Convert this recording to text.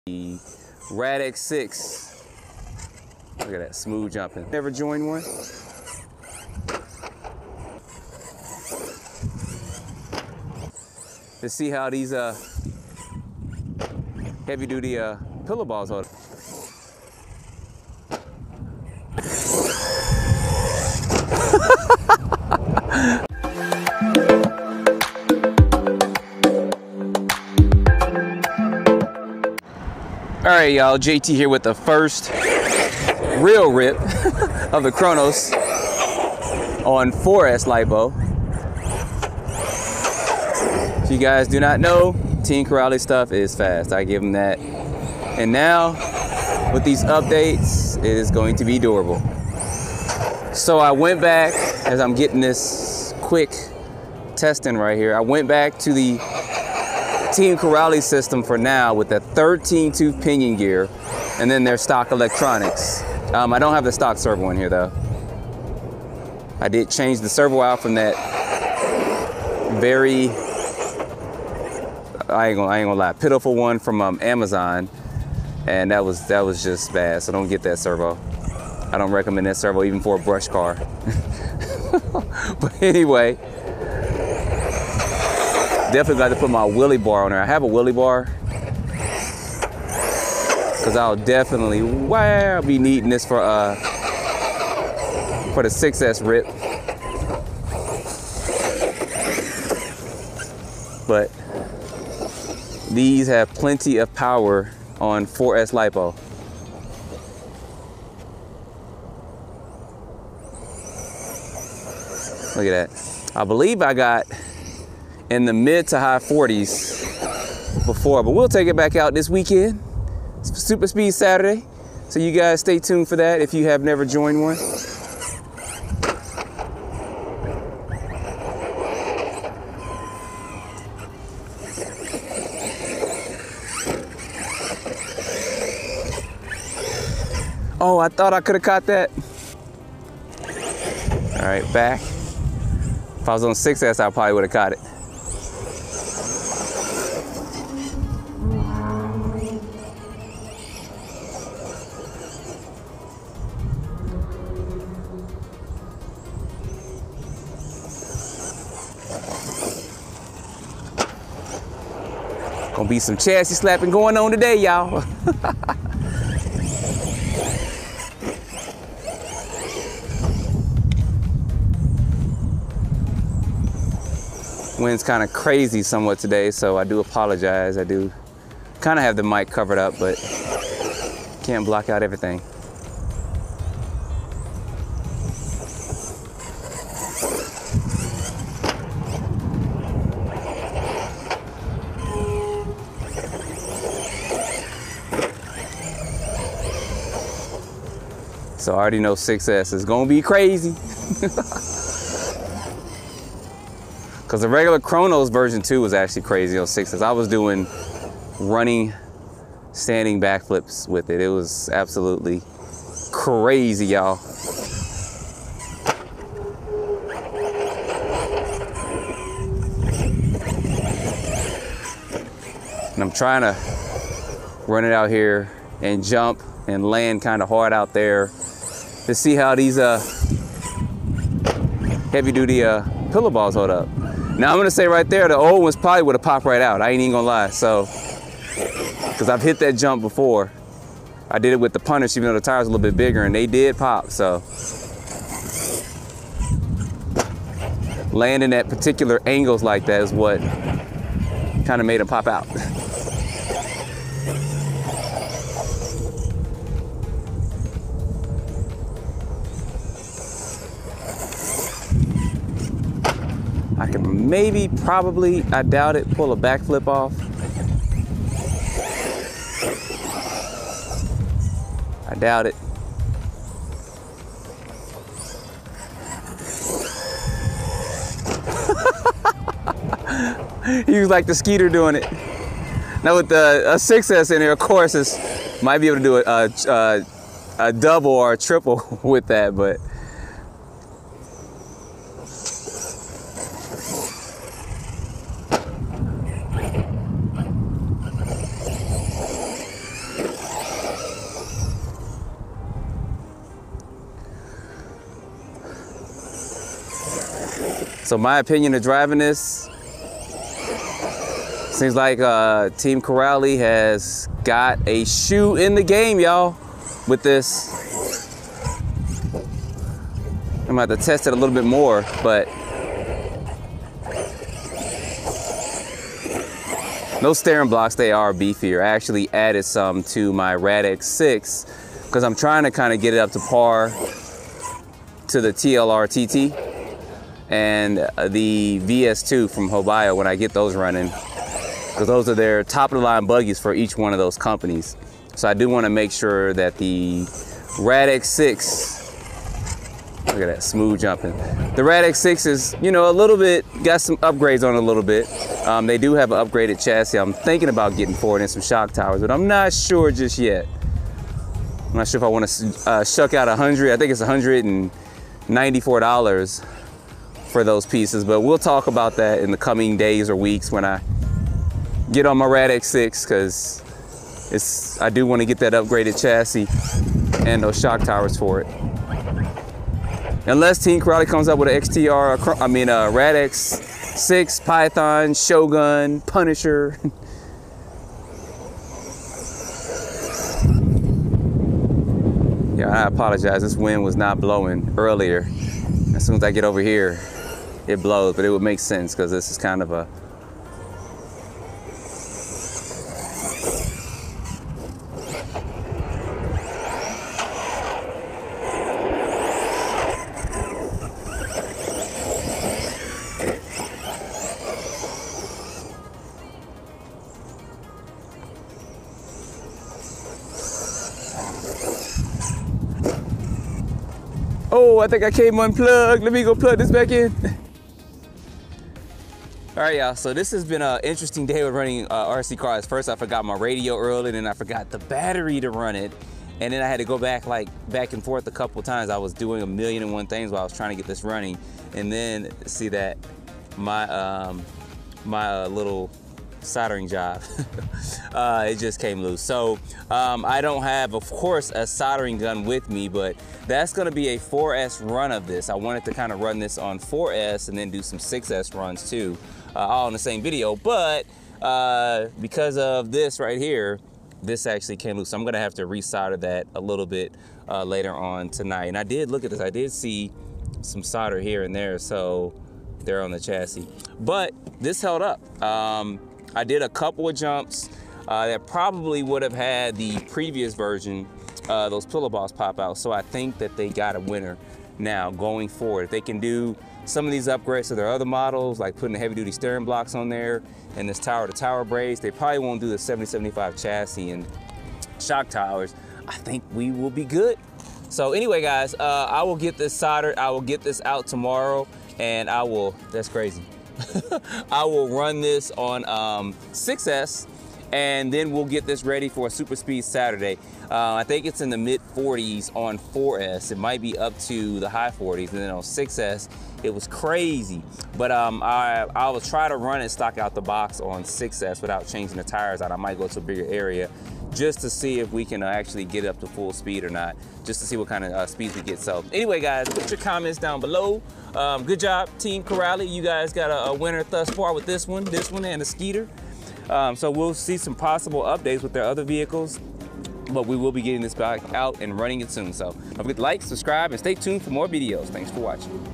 The Radix 6. Look at that, smooth jumping. Ever joined one? To see how these heavy duty pillow balls hold. All right, y'all, JT here with the first real rip of the Kronos on 4S lipo. If you guys do not know, Team Corrales stuff is fast. I give them that. And now, with these updates, it is going to be durable. So I went back, as I'm getting this quick testing right here, I went back to the Team Corrales system for now with the 13-tooth pinion gear and then their stock electronics. I don't have the stock servo in here though. I did change the servo out from that very, I ain't gonna lie, pitiful one from Amazon, and that was just bad. So don't get that servo. I don't recommend that servo even for a brush car. But anyway, definitely got to put my wheelie bar on there. I have a wheelie bar because I'll definitely be needing this for the 6S rip. But these have plenty of power on 4S lipo. Look at that. I believe I got in the mid to high 40s before, but we'll take it back out this weekend. It's Super Speed Saturday, so you guys stay tuned for that if you have never joined one. Oh, I thought I could have caught that. All right, back. If I was on 6S, I probably would have caught it. Gonna be some chassis slapping going on today, y'all. Wind's kind of crazy somewhat today, so I do apologize. I do kind of have the mic covered up, but can't block out everything. So I already know 6S is gonna be crazy. Because the regular Kronos version 2 was actually crazy on 6S. I was doing running, standing backflips with it. It was absolutely crazy, y'all. And I'm trying to run it out here and jump and land kind of hard out there to see how these heavy duty pillow balls hold up. Now I'm gonna say right there, the old ones probably would have popped right out. I ain't even gonna lie. So, because I've hit that jump before. I did it with the Punish, even though the tires were a little bit bigger, and they did pop. So, landing at particular angles like that is what kind of made them pop out. I can maybe, probably, I doubt it, pull a backflip off. I doubt it. He was like the Skeeter doing it. Now with the 6S in here, of course, might be able to do a double or a triple with that, but So my opinion of driving this, seems like Team Corrali has got a shoe in the game, y'all, with this. I'm gonna have to test it a little bit more, but no steering blocks, they are beefier. I actually added some to my Radix 6 because I'm trying to kind of get it up to par to the TLR TT and the VS2 from Hobiyo when I get those running, because those are their top of the line buggies for each one of those companies. So I do want to make sure that the Radix 6, look at that smooth jumping. The Radix 6 is, you know, a little bit, got some upgrades on it a little bit. They do have an upgraded chassis. I'm thinking about getting forward in some shock towers, but I'm not sure just yet. I'm not sure if I want to shuck out 100. I think it's $194 for those pieces, but we'll talk about that in the coming days or weeks when I get on my Radix 6, because I do want to get that upgraded chassis and those shock towers for it. Unless Team Corrali comes up with an XTR, Radix 6, Python, Shogun, Punisher. Yeah, I apologize. This wind was not blowing earlier. As soon as I get over here, it blows, but it would make sense because this is kind of a oh, I think I came unplugged. Let me go plug this back in. All right, y'all, so this has been an interesting day with running RC cars. First, I forgot my radio early, then I forgot the battery to run it. And then I had to go back and forth a couple times. I was doing 1,000,001 things while I was trying to get this running. And then see that my little soldering job, it just came loose. So I don't have, of course, a soldering gun with me, but that's gonna be a 4S run of this. I wanted to kind of run this on 4S and then do some 6S runs too, all in the same video. But because of this right here, this actually came loose. So I'm gonna have to resolder that a little bit later on tonight. And I did look at this, I did see some solder here and there, so they're on the chassis. But this held up. I did a couple of jumps that probably would have had the previous version, those pillow balls pop out. So I think that they got a winner now going forward. If they can do some of these upgrades to their other models, like putting the heavy duty steering blocks on there and this tower to tower braids, they probably won't do the 7075 chassis and shock towers. I think we will be good. So anyway, guys, I will get this soldered. I will get this out tomorrow, and I will, that's crazy. I will run this on 6S, and then we'll get this ready for a super speed Saturday. I think it's in the mid 40s on 4S. It might be up to the high 40s, and then on 6S it was crazy. But I will try to run it stock out the box on 6S without changing the tires out. I might go to a bigger area just to see if we can actually get up to full speed or not, just to see what kind of speeds we get. So anyway, guys, put your comments down below. Good job, Team Corrali. You guys got a winner thus far with this one and the Skeeter. So we'll see some possible updates with their other vehicles, but we will be getting this back out and running it soon. So don't forget to like, subscribe, and stay tuned for more videos. Thanks for watching.